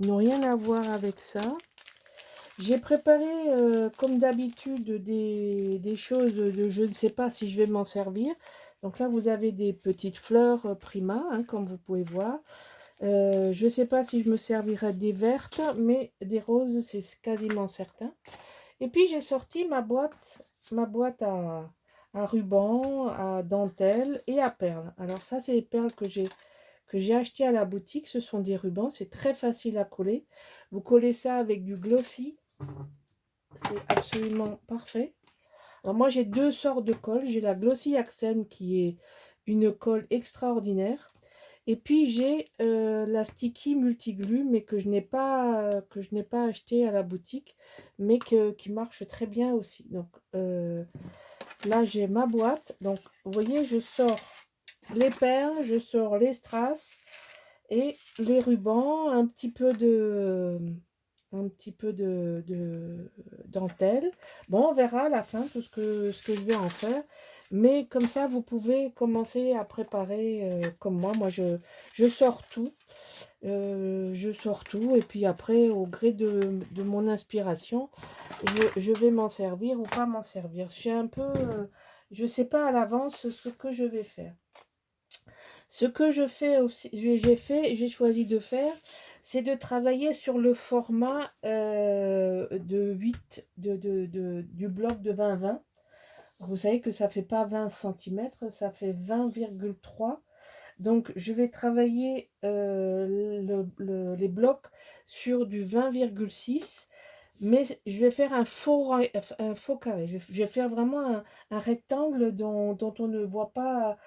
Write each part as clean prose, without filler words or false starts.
n'ont rien à voir avec ça. J'ai préparé, comme d'habitude, des choses de je ne sais pas si je vais m'en servir. Donc là, vous avez des petites fleurs, Prima, hein, comme vous pouvez voir. Je ne sais pas si je me servirai des vertes, mais des roses, c'est quasiment certain. Et puis j'ai sorti ma boîte à ruban, à dentelle et à perles. Alors ça, c'est les perles que j'ai achetées à la boutique. Ce sont des rubans, c'est très facile à coller. Vous collez ça avec du glossy, c'est absolument parfait. Alors moi, j'ai deux sortes de colle. J'ai la Glossy Accent qui est une colle extraordinaire. Et puis j'ai la Sticky Multiglue, mais que je n'ai pas acheté à la boutique, mais qui marche très bien aussi. Donc là, j'ai ma boîte. Donc vous voyez, je sors les perles, je sors les strass et les rubans, un petit peu de dentelle. Bon, on verra à la fin tout ce que je vais en faire. Mais comme ça, vous pouvez commencer à préparer comme moi. Moi, je sors tout. Je sors tout. Et puis après, au gré de mon inspiration, je vais m'en servir ou pas m'en servir. Je suis un peu... je ne sais pas à l'avance ce que je vais faire. Ce que je fais aussi, j'ai choisi de faire, c'est de travailler sur le format de 8 du bloc de 20-20. Vous savez que ça ne fait pas 20 centimètres, ça fait 20,3. Donc, je vais travailler les blocs sur du 20,6, mais je vais faire un faux carré. Je vais faire vraiment un rectangle dont on ne voit pas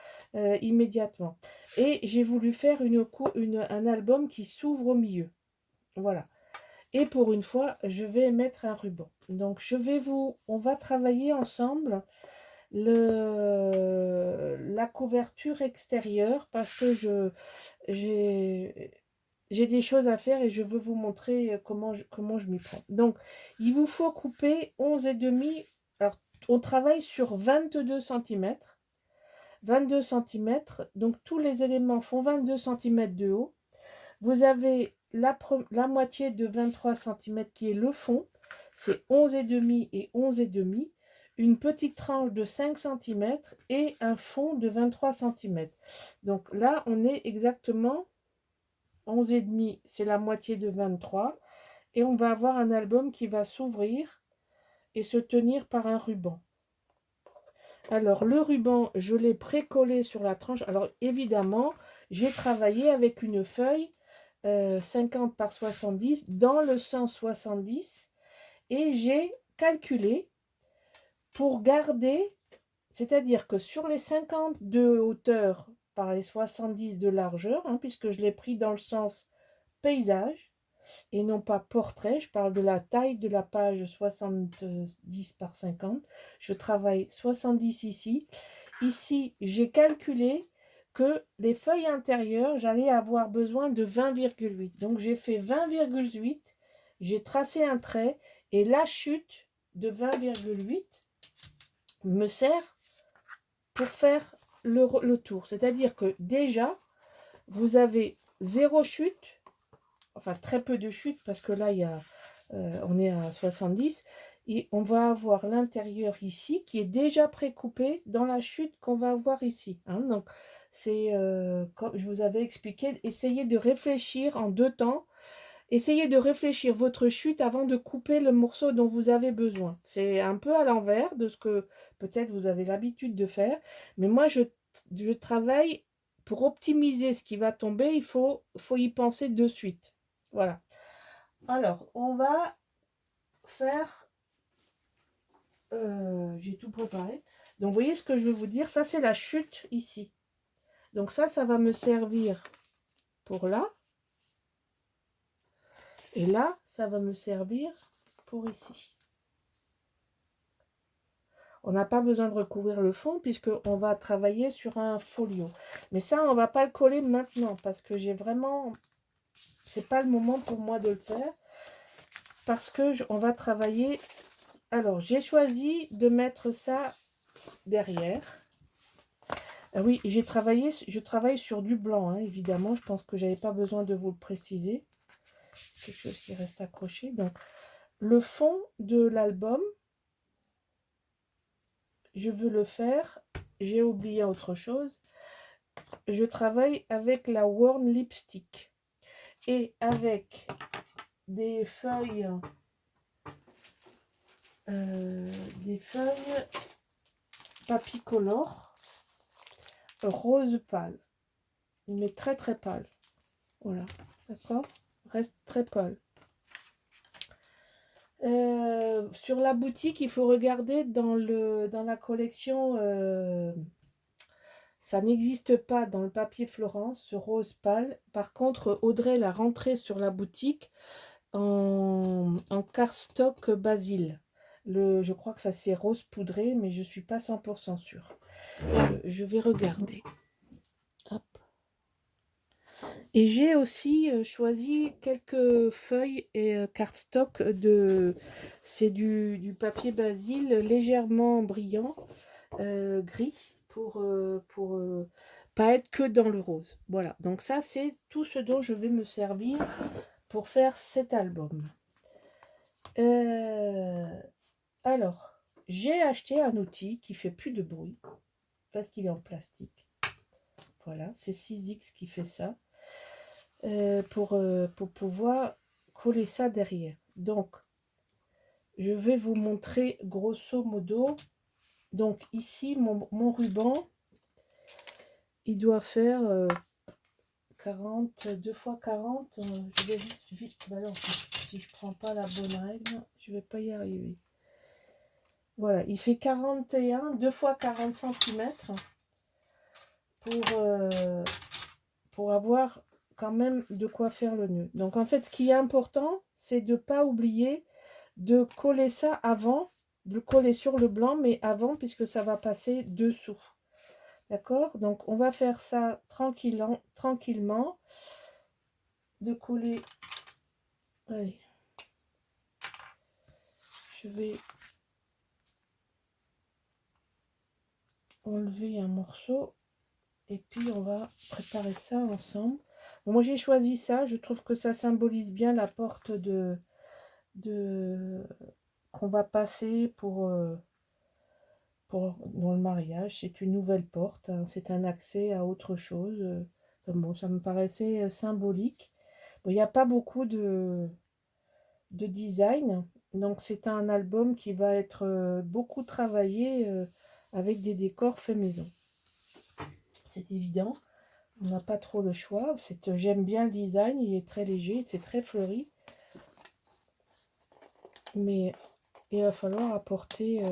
immédiatement. Et j'ai voulu faire un album qui s'ouvre au milieu. Voilà. Et pour une fois, je vais mettre un ruban. Donc, on va travailler ensemble la couverture extérieure parce que j'ai des choses à faire et je veux vous montrer comment je m'y prends. Donc, il vous faut couper 11,5. Alors, on travaille sur 22 centimètres. 22 centimètres. Donc, tous les éléments font 22 centimètres de haut. Vous avez la moitié de 23 centimètres qui est le fond. C'est 11,5 et 11,5. Une petite tranche de 5 centimètres et un fond de 23 centimètres. Donc là, on est exactement 11,5, c'est la moitié de 23. Et on va avoir un album qui va s'ouvrir et se tenir par un ruban. Alors, le ruban, je l'ai précollé sur la tranche. Alors, évidemment, j'ai travaillé avec une feuille 50 par 70 dans le sens 70 et j'ai calculé pour garder, c'est-à-dire que sur les 50 de hauteur par les 70 de largeur, hein, puisque je l'ai pris dans le sens paysage et non pas portrait, je parle de la taille de la page 70 par 50, je travaille 70 ici. Ici, j'ai calculé que les feuilles intérieures, j'allais avoir besoin de 20,8. Donc j'ai fait 20,8, j'ai tracé un trait et la chute de 20,8 me sert pour faire le tour. C'est-à-dire que déjà, vous avez zéro chute, enfin très peu de chute parce que là, on est à 70 et on va avoir l'intérieur ici qui est déjà précoupé dans la chute qu'on va avoir ici. Hein. Donc, c'est comme je vous avais expliqué, essayez de réfléchir en deux temps. Essayez de réfléchir votre chute avant de couper le morceau dont vous avez besoin. C'est un peu à l'envers de ce que peut-être vous avez l'habitude de faire. Mais moi, je travaille pour optimiser ce qui va tomber. Il faut y penser de suite. Voilà. Alors, on va faire... j'ai tout préparé. Donc, vous voyez ce que je veux vous dire. Ça, c'est la chute ici. Donc ça va me servir pour là. Et là, ça va me servir pour ici. On n'a pas besoin de recouvrir le fond puisqu'on va travailler sur un folio. Mais ça, on ne va pas le coller maintenant parce que j'ai vraiment... C'est pas le moment pour moi de le faire. Parce que on va travailler... Alors, j'ai choisi de mettre ça derrière. Ah oui, je travaille sur du blanc, hein, évidemment. Je pense que je n'avais pas besoin de vous le préciser. quelque chose qui reste accroché. Donc, le fond de l'album, je veux le faire. J'ai oublié autre chose. Je travaille avec la Worn Lipstick et avec des feuilles Papicolor rose pâle, mais très très pâle. Voilà, d'accord, reste très pâle. Sur la boutique, il faut regarder dans la collection. Ça n'existe pas dans le papier Florence, ce rose pâle. Par contre, Audrey l'a rentré sur la boutique en cardstock Basile. Je crois que ça c'est rose poudré, mais je ne suis pas 100% sûre. Je vais regarder. Hop. Et j'ai aussi choisi quelques feuilles et cardstock c'est du papier Basile légèrement brillant, gris, pour pas être que dans le rose. Voilà, donc ça c'est tout ce dont je vais me servir pour faire cet album. Alors, j'ai acheté un outil qui fait plus de bruit parce qu'il est en plastique. Voilà, c'est 6X qui fait ça. Pour pouvoir coller ça derrière. Donc, je vais vous montrer grosso modo. Donc, ici, mon ruban, il doit faire 40, 2 x 40. Je vais vite. Bah non, si je prends pas la bonne règle, je vais pas y arriver. Voilà, il fait 41, 2 x 40 cm pour avoir quand même de quoi faire le nœud. Donc en fait, ce qui est important, c'est de ne pas oublier de coller ça avant, de le coller sur le blanc, mais avant, puisque ça va passer dessous. D'accord? Donc on va faire ça tranquillement, de coller. Allez. Je vais enlever un morceau et puis on va préparer ça ensemble. Bon, moi j'ai choisi ça, je trouve que ça symbolise bien la porte qu'on va passer dans le mariage. C'est une nouvelle porte, hein, c'est un accès à autre chose. Bon, ça me paraissait symbolique. Bon, il n'y a pas beaucoup de design, donc c'est un album qui va être beaucoup travaillé avec des décors faits maison. C'est évident, on n'a pas trop le choix. J'aime bien le design, il est très léger, c'est très fleuri. Mais il va falloir apporter,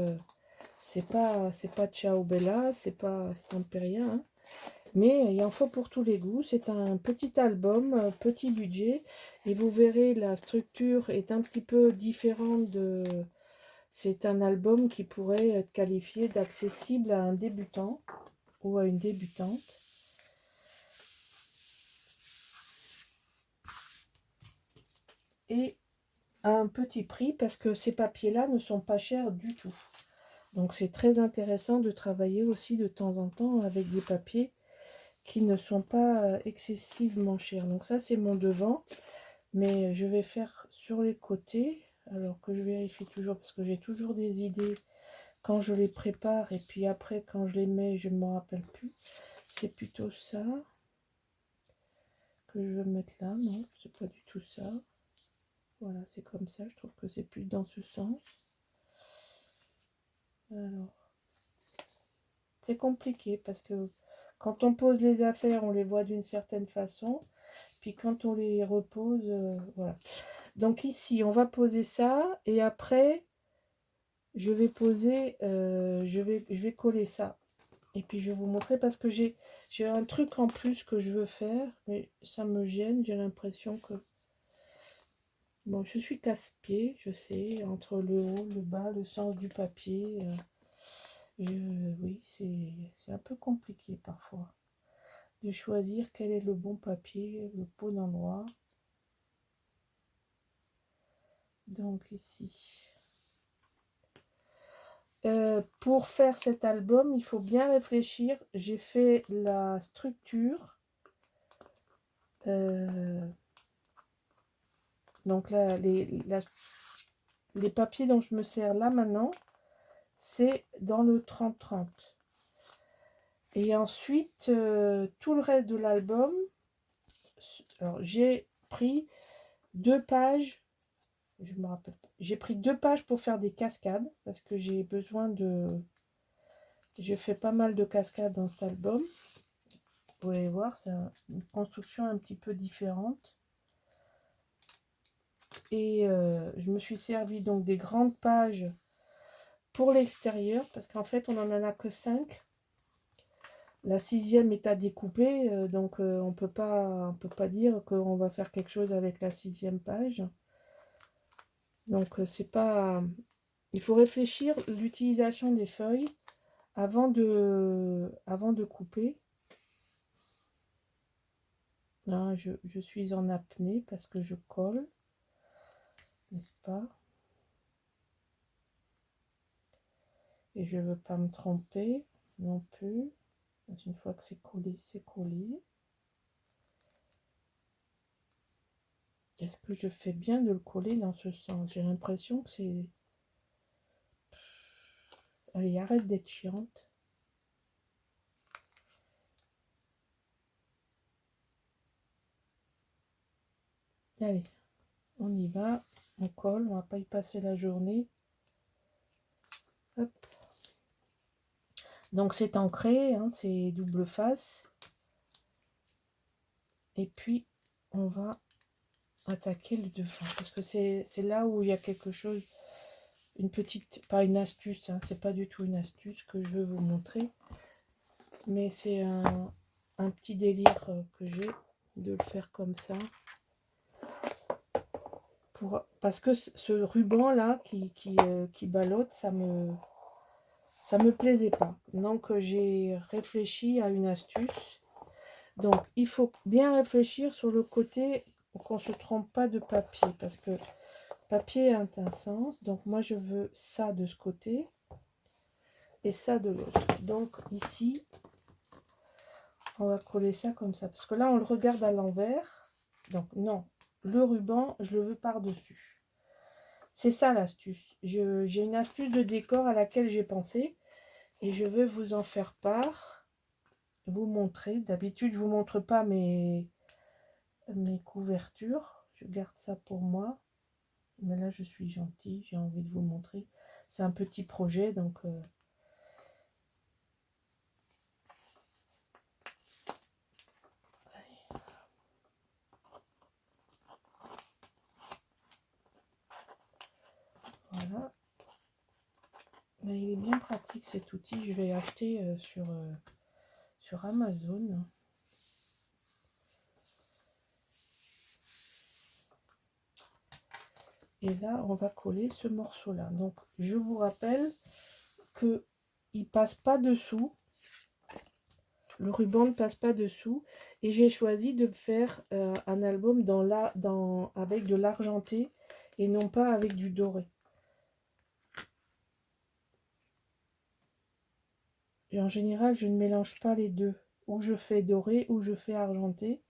c'est pas Ciao Bella, c'est pas Stamperia, hein, mais il en faut pour tous les goûts. C'est un petit album, petit budget, et vous verrez la structure est un petit peu différente c'est un album qui pourrait être qualifié d'accessible à un débutant ou à une débutante. Et à un petit prix parce que ces papiers-là ne sont pas chers du tout. Donc c'est très intéressant de travailler aussi de temps en temps avec des papiers qui ne sont pas excessivement chers. Donc ça c'est mon devant, mais je vais faire sur les côtés, alors que je vérifie toujours parce que j'ai toujours des idées quand je les prépare et puis après quand je les mets je ne m'en rappelle plus. C'est plutôt ça que je veux mettre là, non c'est pas du tout ça. Voilà, c'est comme ça, je trouve que c'est plus dans ce sens. Alors, c'est compliqué parce que quand on pose les affaires, on les voit d'une certaine façon. Puis quand on les repose, voilà. Donc ici, on va poser ça. Et après, je vais poser, je vais coller ça. Et puis je vais vous montrer parce que j'ai un truc en plus que je veux faire. Mais ça me gêne, j'ai l'impression que... Bon, je suis casse-pied, je sais, entre le haut, le bas, le sens du papier. Oui, c'est un peu compliqué parfois de choisir quel est le bon papier, le bon endroit. Donc ici. Pour faire cet album, il faut bien réfléchir. J'ai fait la structure. Donc là, les papiers dont je me sers là maintenant, c'est dans le 30-30. Et ensuite, tout le reste de l'album, alors j'ai pris 2 pages, je me rappelle pas, j'ai pris 2 pages pour faire des cascades, parce que j'ai besoin de... Je fais pas mal de cascades dans cet album. Vous pouvez voir, c'est une construction un petit peu différente. Et je me suis servi donc des grandes pages pour l'extérieur, parce qu'en fait, on n'en a que 5. La 6e est à découper, donc on peut pas dire qu'on va faire quelque chose avec la 6e page. Donc c'est pas... Il faut réfléchir l'utilisation des feuilles avant de couper. Là, je suis en apnée parce que je colle, n'est-ce pas? Et je veux pas me tromper non plus. Une fois que c'est collé, c'est collé. Est-ce que je fais bien de le coller dans ce sens? J'ai l'impression que c'est... Allez, arrête d'être chiante. Allez, on y va. On colle, on va pas y passer la journée. Hop. Donc c'est ancré, hein, c'est double face. Et puis, on va attaquer le devant. Parce que c'est là où il y a quelque chose... Une petite... Pas une astuce, hein, c'est pas du tout une astuce que je veux vous montrer. Mais c'est un petit délire que j'ai de le faire comme ça. Parce que ce ruban là qui ballotte, ça me plaisait pas. Donc j'ai réfléchi à une astuce. Donc il faut bien réfléchir sur le côté pour qu'on se trompe pas de papier, parce que papier a un sens. Donc moi je veux ça de ce côté et ça de l'autre. Donc ici on va coller ça comme ça, parce que là on le regarde à l'envers. Donc non, le ruban je le veux par dessus. C'est ça l'astuce. J'ai une astuce de décor à laquelle j'ai pensé et je veux vous en faire part, vous montrer. D'habitude, je ne vous montre pas mes couvertures. Je garde ça pour moi. Mais là, je suis gentille, j'ai envie de vous montrer. C'est un petit projet, donc... Voilà. Mais il est bien pratique cet outil. Je l'ai acheté sur Amazon. Et là, on va coller ce morceau-là. Donc, je vous rappelle que il passe pas dessous. Le ruban ne passe pas dessous. Et j'ai choisi de faire un album avec de l'argenté et non pas avec du doré. Et en général, je ne mélange pas les deux. Ou je fais doré ou je fais argenté.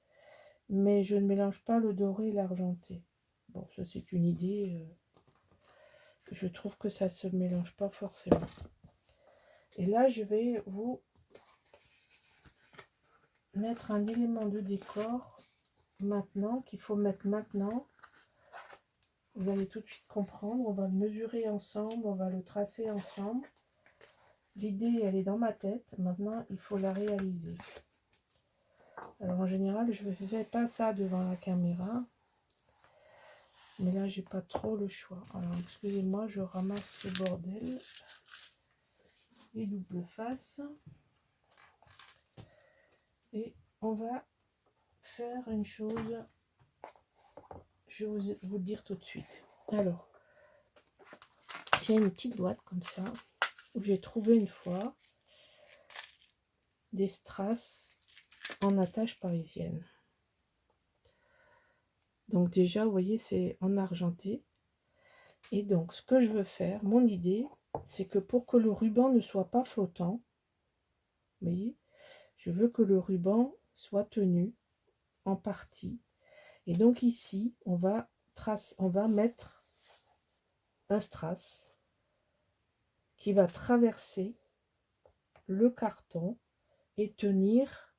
Mais je ne mélange pas le doré et l'argenté. Bon, ça c'est une idée. Je trouve que ça ne se mélange pas forcément. Et là, je vais vous mettre un élément de décor maintenant, qu'il faut mettre maintenant. Vous allez tout de suite comprendre. On va le mesurer ensemble, on va le tracer ensemble. L'idée, elle est dans ma tête. Maintenant, il faut la réaliser. Alors, en général, je ne fais pas ça devant la caméra. Mais là, j'ai pas trop le choix. Alors, excusez-moi, je ramasse ce bordel. Et double face. Et on va faire une chose. Je vais vous dire tout de suite. Alors, j'ai une petite boîte comme ça, où j'ai trouvé une fois des strass en attache parisienne. Donc déjà, vous voyez, c'est en argenté. Et donc, ce que je veux faire, mon idée, c'est que pour que le ruban ne soit pas flottant, vous voyez, je veux que le ruban soit tenu en partie. Et donc ici, on va on va mettre un strass qui va traverser le carton et tenir.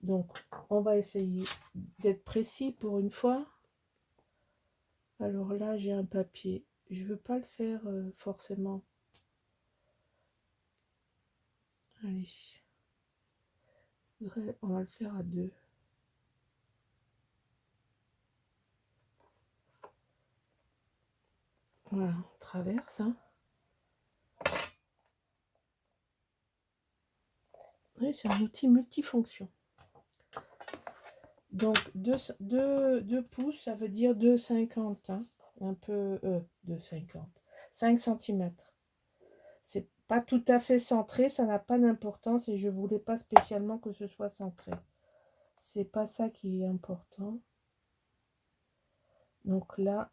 Donc, on va essayer d'être précis pour une fois. Alors là, j'ai un papier. Je veux pas le faire forcément. Allez. On va le faire à 2. Voilà, on traverse. Hein. Oui, c'est un outil multifonction. Donc, 2 pouces, ça veut dire 2,50. Hein. Un peu... 2,50. 5 cm. C'est pas tout à fait centré, ça n'a pas d'importance et je voulais pas spécialement que ce soit centré. C'est pas ça qui est important. Donc là,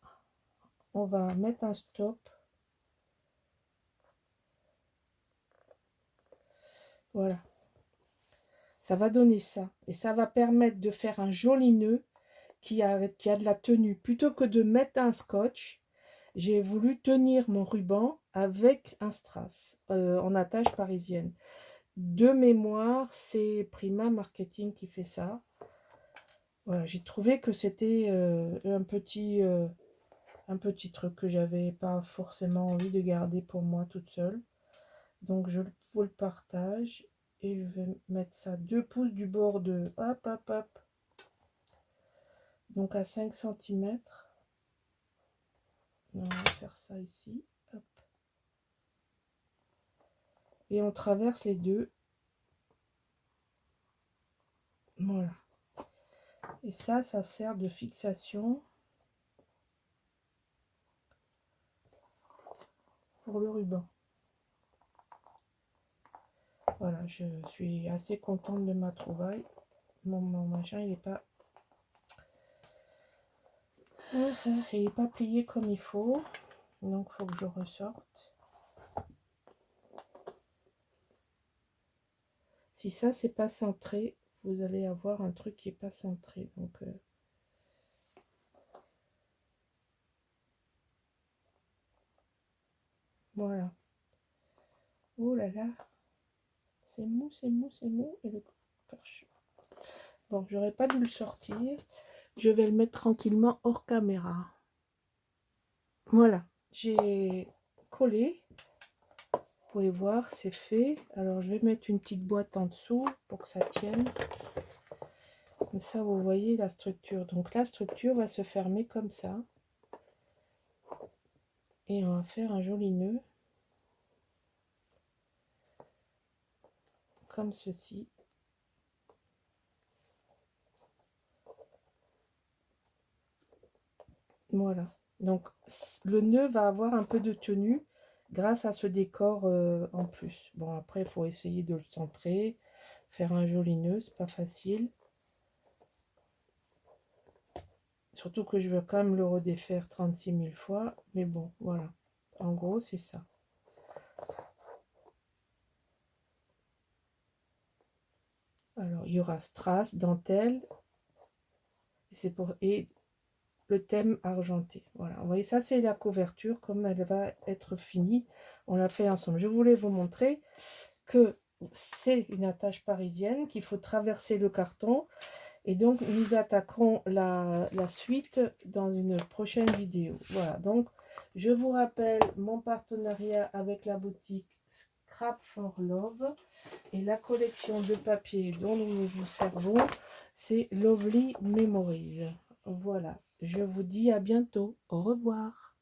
on va mettre un stop. Voilà. Ça va donner ça. Et ça va permettre de faire un joli nœud qui a de la tenue. Plutôt que de mettre un scotch, j'ai voulu tenir mon ruban avec un strass en attache parisienne. De mémoire, c'est Prima Marketing qui fait ça. Voilà, j'ai trouvé que c'était un petit truc que j'avais pas forcément envie de garder pour moi toute seule. Donc je vous le partage et je vais mettre ça 2 pouces du bord de hop hop hop. Donc à 5 cm. On va faire ça ici. Hop. Et on traverse les deux. Voilà. Et ça sert de fixation pour le ruban. Voilà, je suis assez contente de ma trouvaille. Mon machin, il n'est pas... il n'est pas plié comme il faut. Donc, il faut que je ressorte. Si ça, c'est pas centré, vous allez avoir un truc qui n'est pas centré. Donc, voilà. Oh là là. C'est mou, c'est mou, c'est mou. Et le perche. Bon, j'aurais pas dû le sortir. Je vais le mettre tranquillement hors caméra. Voilà. J'ai collé. Vous pouvez voir, c'est fait. Alors, je vais mettre une petite boîte en dessous pour que ça tienne. Comme ça, vous voyez la structure. Donc, la structure va se fermer comme ça. Et on va faire un joli nœud. Comme ceci. Voilà. Donc, le nœud va avoir un peu de tenue grâce à ce décor en plus. Bon, après, il faut essayer de le centrer. Faire un joli nœud, c'est pas facile. Surtout que je veux quand même le redéfaire 36 000 fois. Mais bon, voilà. En gros, c'est ça. Alors, il y aura strass, dentelle. Et le thème argenté. Voilà. Vous voyez, ça, c'est la couverture. Comme elle va être finie, on l'a fait ensemble. Je voulais vous montrer que c'est une attache parisienne, qu'il faut traverser le carton. Et donc, nous attaquerons la suite dans une prochaine vidéo. Voilà, donc, je vous rappelle mon partenariat avec la boutique Scrap for Love. Et la collection de papier dont nous vous servons, c'est Lovely Memories. Voilà, je vous dis à bientôt. Au revoir.